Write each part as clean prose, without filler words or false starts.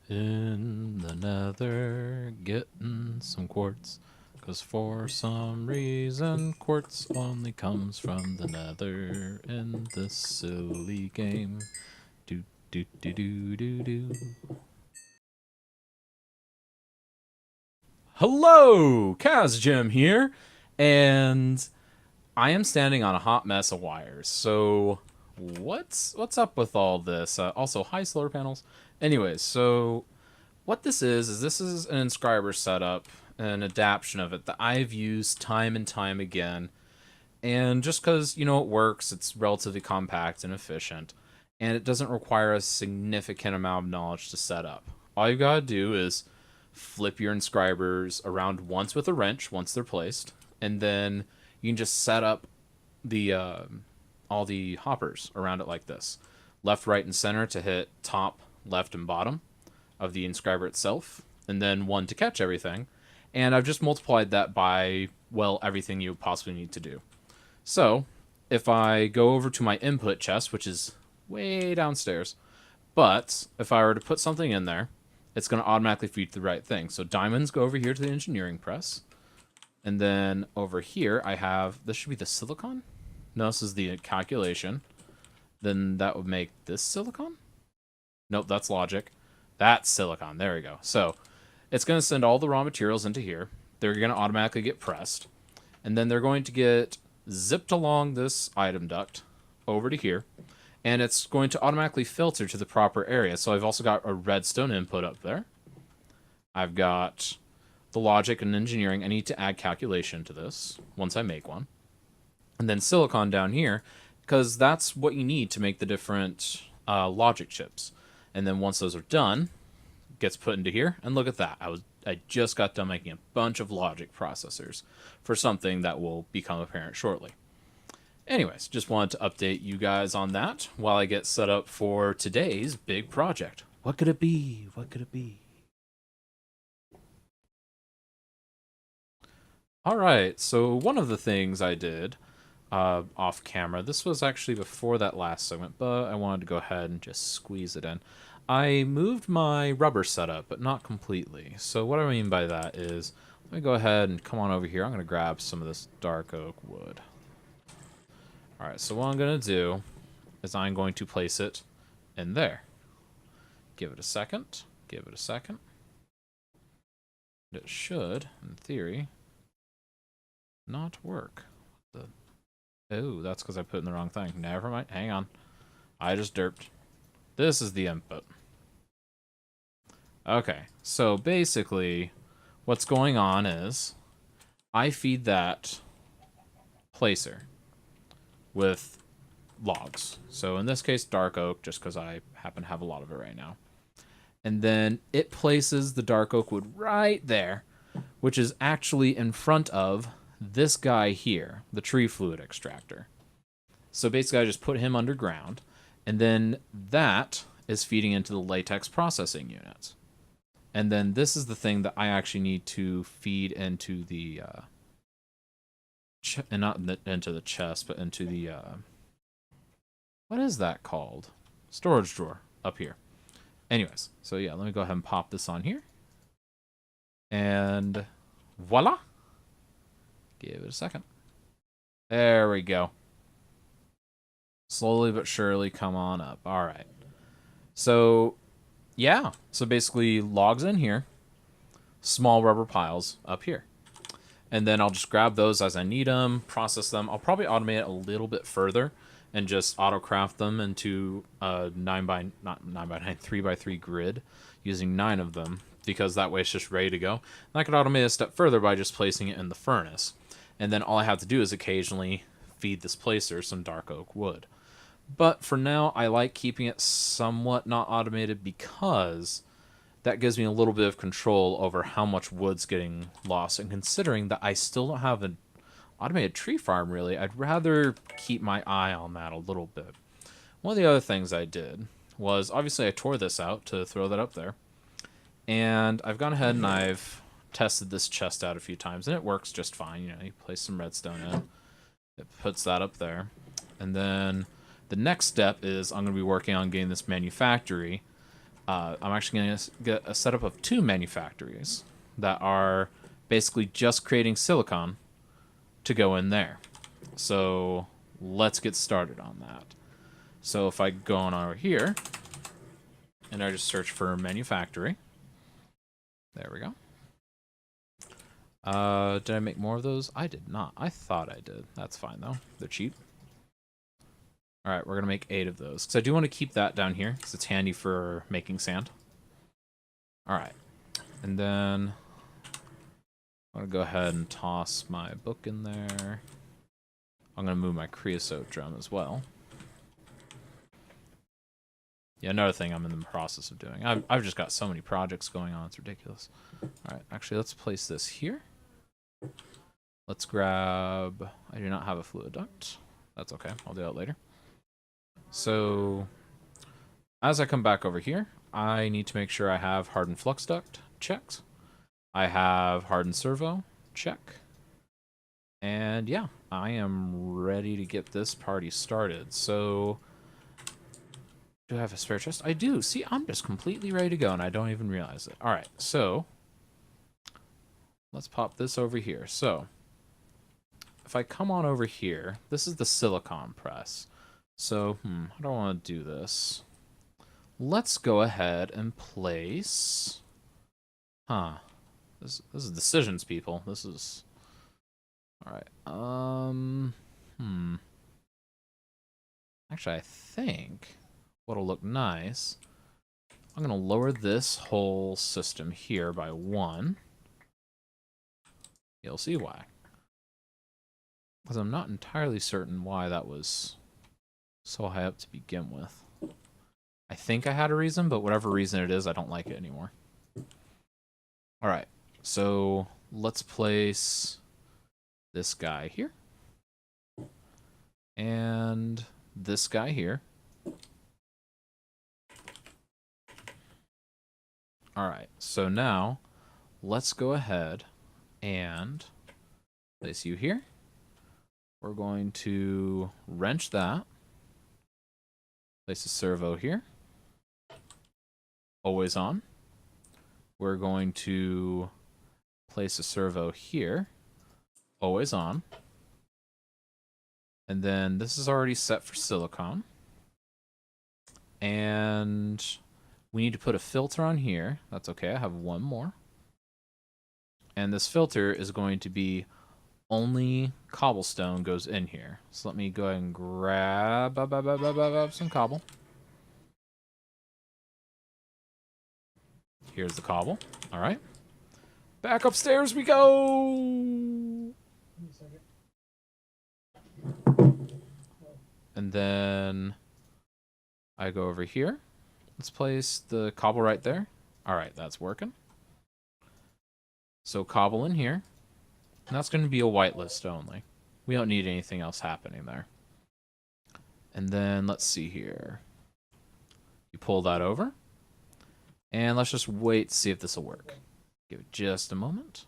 In the nether, getting some quartz. Cause for some reason, quartz only comes from the nether in this silly game. Do do do do do do. Hello! Kaz Jim here, and I am standing on a hot mess of wires. So, what's up with all this? Also, hi solar panels. Anyways, so what this is an inscriber setup, an adaptation of it that I've used time and time again. And just because, it works, it's relatively compact and efficient, and it doesn't require a significant amount of knowledge to set up. All you gotta do is flip your inscribers around once with a wrench once they're placed, and then you can just set up the all the hoppers around it like this. Left, right, and center to hit top, left, and bottom of the inscriber itself, and then one to catch everything. And I've just multiplied that by, well, everything you possibly need to do. So, if I go over to my input chest, which is way downstairs, but if I were to put something in there, it's going to automatically feed the right thing. So diamonds go over here to the engineering press. And then over here, I have, this should be the silicon? No, this is the calculation. Then that would make this silicon? Nope, that's logic. That's silicon. There we go. So it's going to send all the raw materials into here. They're going to automatically get pressed. And then they're going to get zipped along this item duct over to here. And it's going to automatically filter to the proper area. So I've also got a redstone input up there. I've got the logic and engineering. I need to add calculation to this once I make one. And then silicon down here, because that's what you need to make the different logic chips. And then once those are done, it gets put into here. And look at that. I just got done making a bunch of logic processors for something that will become apparent shortly. Anyways, just wanted to update you guys on that while I get set up for today's big project. What could it be? What could it be? Alright, so one of the things I did off camera, this was actually before that last segment, but I wanted to go ahead and just squeeze it in. I moved my rubber setup, but not completely. So what I mean by that is, let me go ahead and come on over here. I'm going to grab some of this dark oak wood. Alright, so what I'm going to do is I'm going to place it in there. Give it a second. Give it a second. It should, in theory, not work. Oh, that's because I put in the wrong thing. Never mind. Hang on. I just derped. This is the input. Okay, so basically, what's going on is I feed that placer with logs. So in this case, dark oak, just because I happen to have a lot of it right now. And then it places the dark oak wood right there, which is actually in front of this guy here, the tree fluid extractor. So basically, I just put him underground, and then that is feeding into the latex processing unit. And then this is the thing that I actually need to feed into the and not into the chest, but into the what is that called? Storage drawer up here. Anyways, so yeah, let me go ahead and pop this on here. And voila. Give it a second. There we go. Slowly but surely come on up. All right. So, yeah. So basically logs in here, small rubber piles up here. And then I'll just grab those as I need them, process them. I'll probably automate it a little bit further and just auto-craft them into a 3x3 grid using 9 of them, because that way it's just ready to go. And I could automate a step further by just placing it in the furnace. And then all I have to do is occasionally feed this placer some dark oak wood. But for now, I like keeping it somewhat not automated because that gives me a little bit of control over how much wood's getting lost. And considering that I still don't have an automated tree farm, really, I'd rather keep my eye on that a little bit. One of the other things I did was, obviously I tore this out to throw that up there. And I've gone ahead and I've tested this chest out a few times, and it works just fine. You place some redstone in, it puts that up there. And then the next step is I'm going to be working on getting this manufactory I'm actually going to get a setup of 2 manufactories that are basically just creating silicon to go in there. So let's get started on that. So if I go on over here, and I just search for manufactory. There we go. Did I make more of those? I did not. I thought I did. That's fine, though. They're cheap. All right, we're going to make 8 of those. Because I do want to keep that down here, because it's handy for making sand. All right. And then I'm going to go ahead and toss my book in there. I'm going to move my creosote drum as well. Yeah, another thing I'm in the process of doing. I've just got so many projects going on, it's ridiculous. All right, actually, let's place this here. Let's grab... I do not have a fluid duct. That's okay, I'll do that later. So, as I come back over here, I need to make sure I have hardened flux duct checked. I have hardened servo, check. And yeah, I am ready to get this party started. So... do I have a spare chest? I do. See, I'm just completely ready to go, and I don't even realize it. All right, so let's pop this over here. So if I come on over here, this is the silicon press. So, how do I want to do this? Let's go ahead and place... This is decisions, people. This is... All right. Actually, I think... what'll look nice, I'm going to lower this whole system here by 1. You'll see why. Because I'm not entirely certain why that was so high up to begin with. I think I had a reason, but whatever reason it is, I don't like it anymore. Alright, so let's place this guy here. And this guy here. Alright, so now let's go ahead and place you here. We're going to wrench that. Place a servo here. Always on. We're going to place a servo here. Always on. And then this is already set for silicon. And we need to put a filter on here. That's okay, I have 1 more. And this filter is going to be only cobblestone goes in here. So let me go ahead and grab some cobble. Here's the cobble. All right. Back upstairs we go. And then I go over here. Let's place the cobble right there. All right, that's working. So cobble in here. And that's going to be a white list only. We don't need anything else happening there. And then let's see here. You pull that over. And let's just wait to see if this will work. Give it just a moment.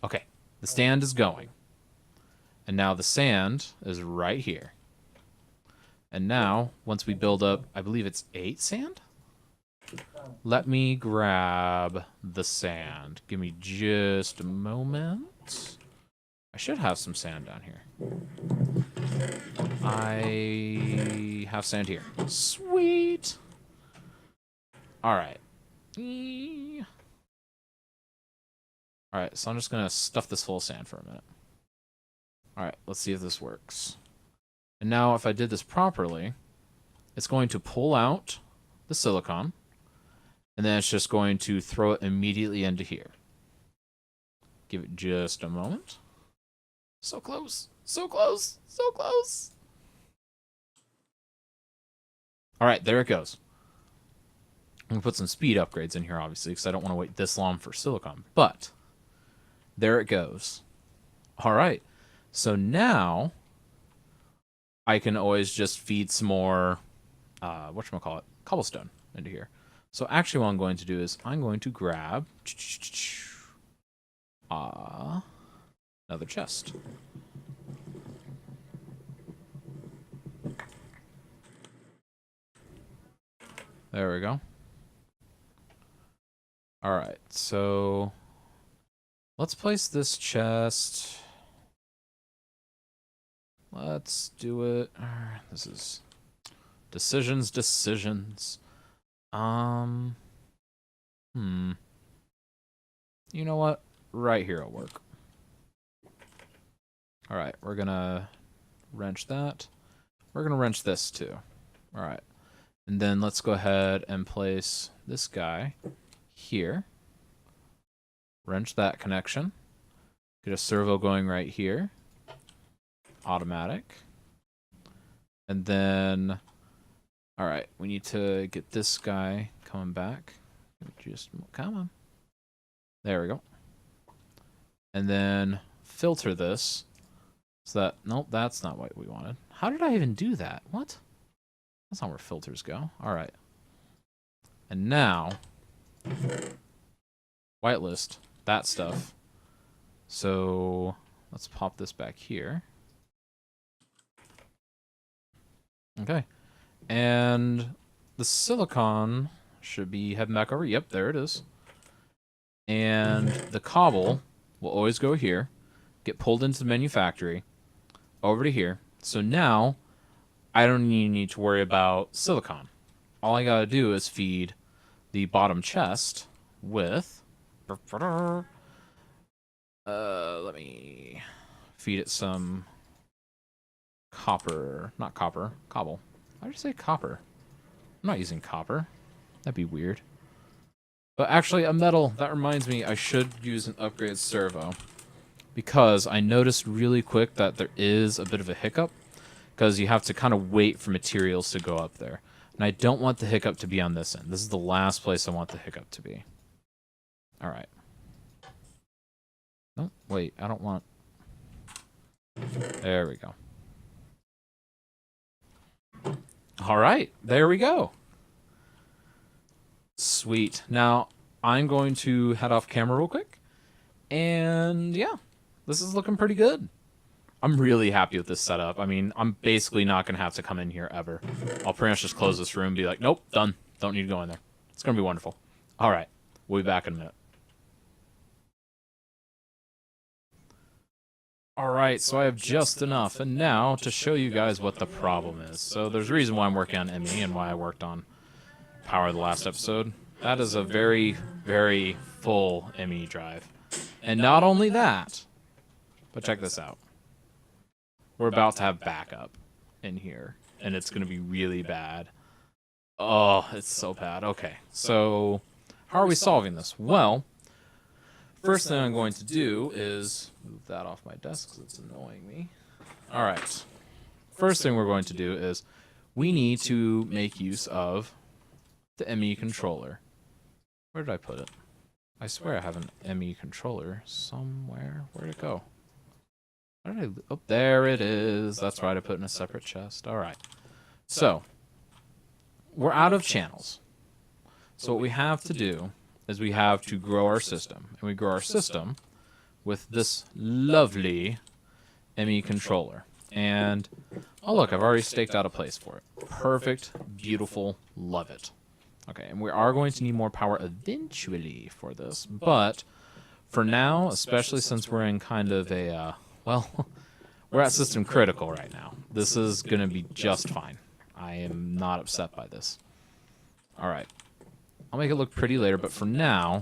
Okay, the stand is going. And now the sand is right here. And now, once we build up, I believe it's 8 sand? Let me grab the sand. Give me just a moment. I should have some sand down here. I have sand here. Sweet! Alright. Alright, so I'm just going to stuff this full of sand for a minute. Alright, let's see if this works. And now if I did this properly, it's going to pull out the silicon, and then it's just going to throw it immediately into here. Give it just a moment. So close, so close, so close. All right, there it goes. I'm going to put some speed upgrades in here, obviously, because I don't want to wait this long for silicon. But there it goes. All right, so now I can always just feed some more, whatchamacallit, cobblestone into here. So actually what I'm going to do is I'm going to grab another chest. There we go. Alright, so let's place this chest. Let's do it. This is decisions. You know what? Right here will work. Alright, we're gonna wrench that. We're gonna wrench this too. Alright. And then let's go ahead and place this guy here. Wrench that connection. Get a servo going right here. Automatic. And then, alright, we need to get this guy coming back. Just, come on. There we go. And then filter this. So that, nope, that's not what we wanted. How did I even do that? What? That's not where filters go. Alright. And now, whitelist that stuff. So let's pop this back here. Okay. And the silicon should be heading back over. Yep, there it is. And the cobble will always go here, get pulled into the manufactory, over to here. So now, I don't even need to worry about silicon. All I gotta do is feed the bottom chest with... let me feed it some copper. Not copper, cobble. Why did I say copper? I'm not using copper. That'd be weird. But actually, a metal. That reminds me, I should use an upgrade servo. Because I noticed really quick that there is a bit of a hiccup. Because you have to kind of wait for materials to go up there. And I don't want the hiccup to be on this end. This is the last place I want the hiccup to be. Alright. No, wait, I don't want... There we go. Alright, there we go. Sweet. Now, I'm going to head off camera real quick. And yeah, this is looking pretty good. I'm really happy with this setup. I mean, I'm basically not going to have to come in here ever. I'll pretty much just close this room and be like, nope, done. Don't need to go in there. It's going to be wonderful. Alright, we'll be back in a minute. Alright, so I have just enough, and now to show you guys what the problem is. So there's a reason why I'm working on ME and why I worked on Power the last episode. That is a very, very full ME drive. And not only that, but check this out. We're about to have backup in here, and it's going to be really bad. Oh, it's so bad. Okay, so how are we solving this? Well, first thing I'm going to do is move that off my desk because it's annoying me. All right. First thing we're going to do is we need to make use of the ME controller. Where did I put it? I swear I have an ME controller somewhere. Where'd it go? Where did I... Oh, there it is. That's right. I put it in a separate chest. All right. So, we're out of channels. So what we have to do is we have to grow our system. And we grow our system with this lovely ME controller. And, oh look, I've already staked out a place for it. Perfect, beautiful, love it. Okay, and we are going to need more power eventually for this. But, for now, especially since we're in kind of a, well, we're at system critical right now. This is going to be just fine. I am not upset by this. Alright. I'll make it look pretty later, but for now,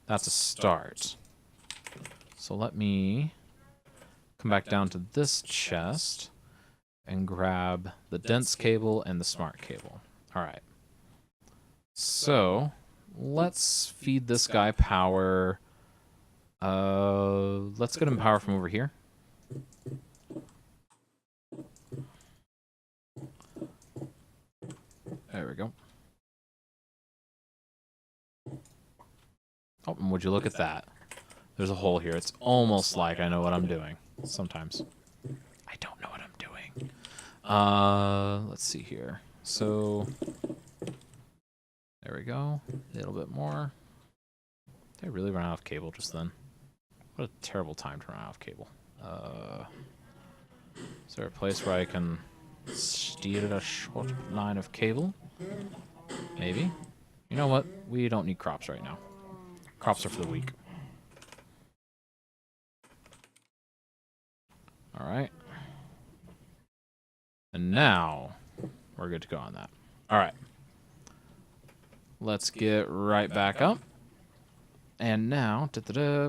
that's a start. So let me come back down to this chest and grab the dense cable and the smart cable. Alright. So, let's feed this guy power. Let's get him power from over here. There we go. Oh, and would you look at that? There's a hole here. It's almost like I know what I'm doing. Sometimes. I don't know what I'm doing. Let's see here. So, there we go. A little bit more. Did I really run out of cable just then? What a terrible time to run out of cable. Is there a place where I can steal a short line of cable? Maybe. You know what? We don't need crops right now. Crops are for the weak. Alright. And now, we're good to go on that. Alright. Let's get right back up. And now,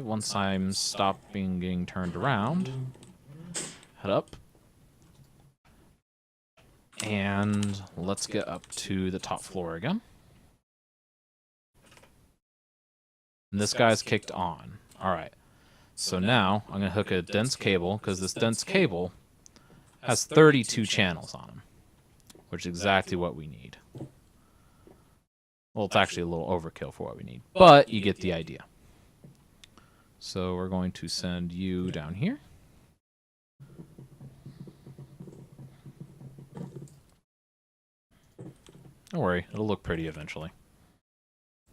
once I'm stopping getting turned around, head up. And let's get up to the top floor again. And this guy's kicked on. Alright. So now, I'm going to hook a dense cable, because this dense cable has 32 channels on them, which is exactly what we need. Well, it's actually a little overkill for what we need, but you get the idea. So we're going to send you down here. Don't worry, it'll look pretty eventually.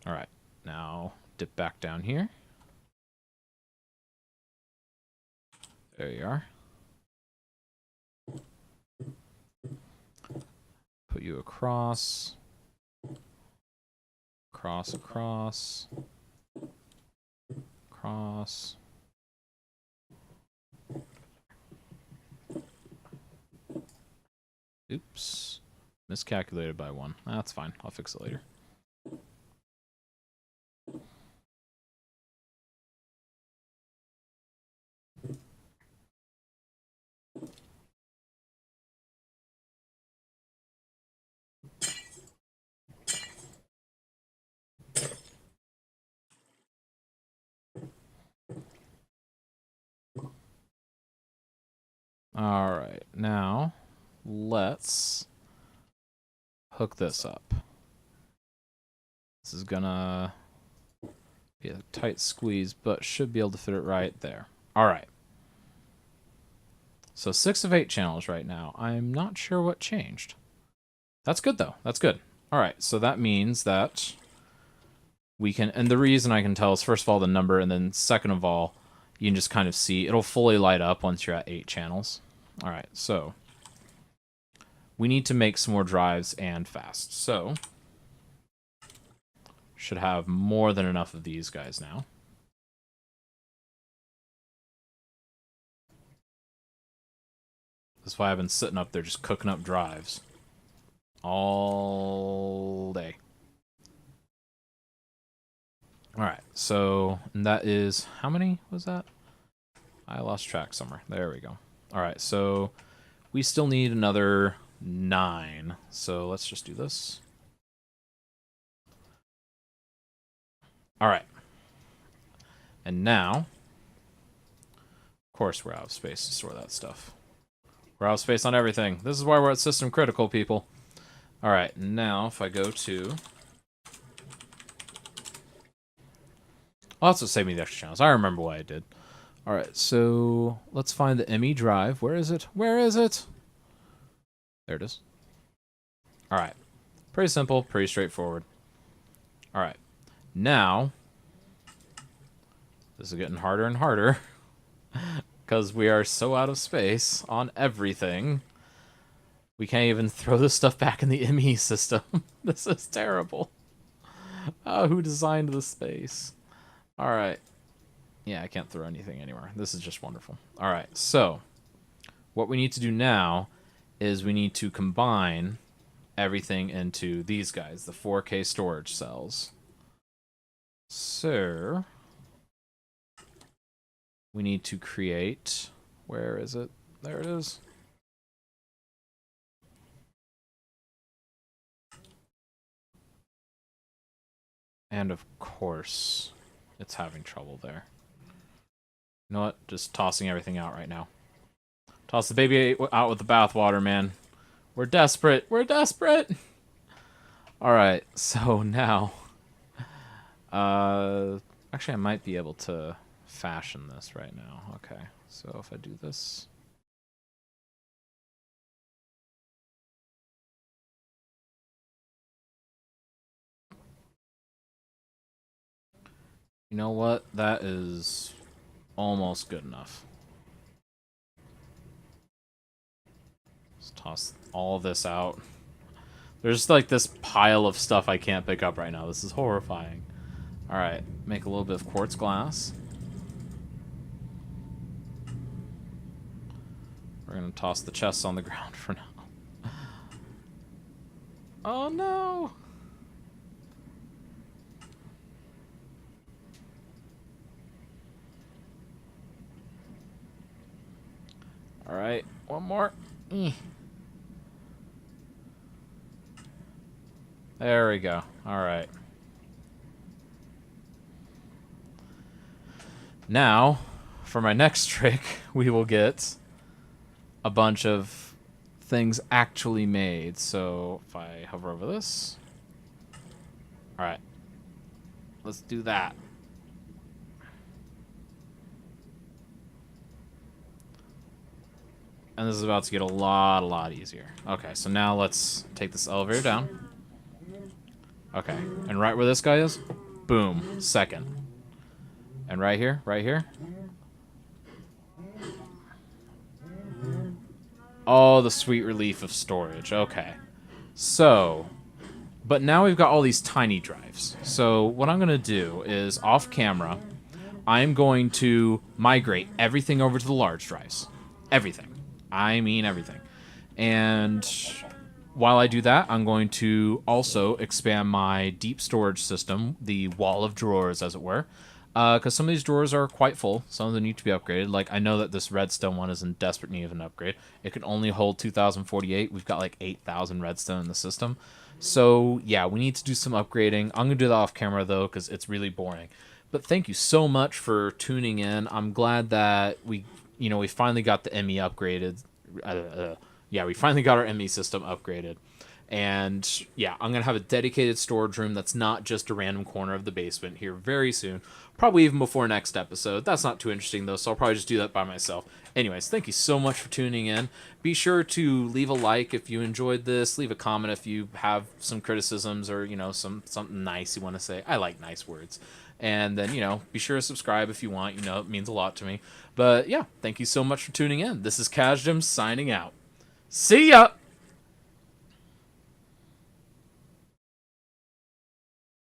Alright, now dip back down here. There you are. Put you across. Cross, across. Cross. Oops. Miscalculated by one. That's fine. I'll fix it later. Alright, now let's hook this up. This is gonna be a tight squeeze, but should be able to fit it right there. Alright. So 6 of 8 channels right now. I'm not sure what changed. That's good, though. That's good. Alright, so that means that we can... And the reason I can tell is, first of all, the number, and then second of all, you can just kind of see. It'll fully light up once you're at 8 channels. Alright, so we need to make some more drives and fast. So should have more than enough of these guys now. That's why I've been sitting up there just cooking up drives all day. Alright, so and that is, how many was that? I lost track somewhere. There we go. Alright, so we still need another 9. So let's just do this. Alright. And now, of course, we're out of space to store that stuff. We're out of space on everything. This is why we're at system critical, people. Alright, now if I go to... Also save me the extra channels. I remember why I did. Alright, so let's find the ME drive. Where is it? Where is it? There it is. Alright. Pretty simple, pretty straightforward. Alright. Now, this is getting harder and harder. Because we are so out of space on everything. We can't even throw this stuff back in the ME system. This is terrible. Who designed this space? Alright. Yeah, I can't throw anything anywhere. This is just wonderful. Alright, so what we need to do now is we need to combine everything into these guys, the 4K storage cells. So we need to create... Where is it? There it is. And of course, it's having trouble there. You know what? Just tossing everything out right now. Toss the baby out with the bathwater, man. We're desperate. We're desperate. Alright, so now... actually, I might be able to fashion this right now. Okay, so if I do this... You know what? That is almost good enough. Let's toss all of this out. There's like this pile of stuff I can't pick up right now. This is horrifying. Alright, make a little bit of quartz glass. We're going to toss the chests on the ground for now. Oh no! Alright, one more. There we go. Alright. Now, for my next trick, we will get a bunch of things actually made. So, if I hover over this. Alright. Let's do that. And this is about to get a lot easier. Okay, so now let's take this elevator down. Okay, and right where this guy is, boom, second. And right here, oh, the sweet relief of storage. Okay. So, but now we've got all these tiny drives. So what I'm going to do is, off camera, I'm going to migrate everything over to the large drives. Everything. I mean everything. And while I do that, I'm going to also expand my deep storage system, the wall of drawers, as it were. Because some of these drawers are quite full. Some of them need to be upgraded. Like, I know that this redstone one is in desperate need of an upgrade. It can only hold 2,048. We've got like 8,000 redstone in the system. So, yeah, we need to do some upgrading. I'm going to do that off camera, though, because it's really boring. But thank you so much for tuning in. I'm glad that we finally got the ME upgraded. Yeah, we finally got our ME system upgraded. And yeah, I'm going to have a dedicated storage room that's not just a random corner of the basement here very soon. Probably even before next episode. That's not too interesting though, so I'll probably just do that by myself. Anyways, thank you so much for tuning in. Be sure to leave a like if you enjoyed this. Leave a comment if you have some criticisms or, something nice you want to say. I like nice words. And then, be sure to subscribe if you want. It means a lot to me. But yeah, thank you so much for tuning in. This is Kazjim signing out. See ya!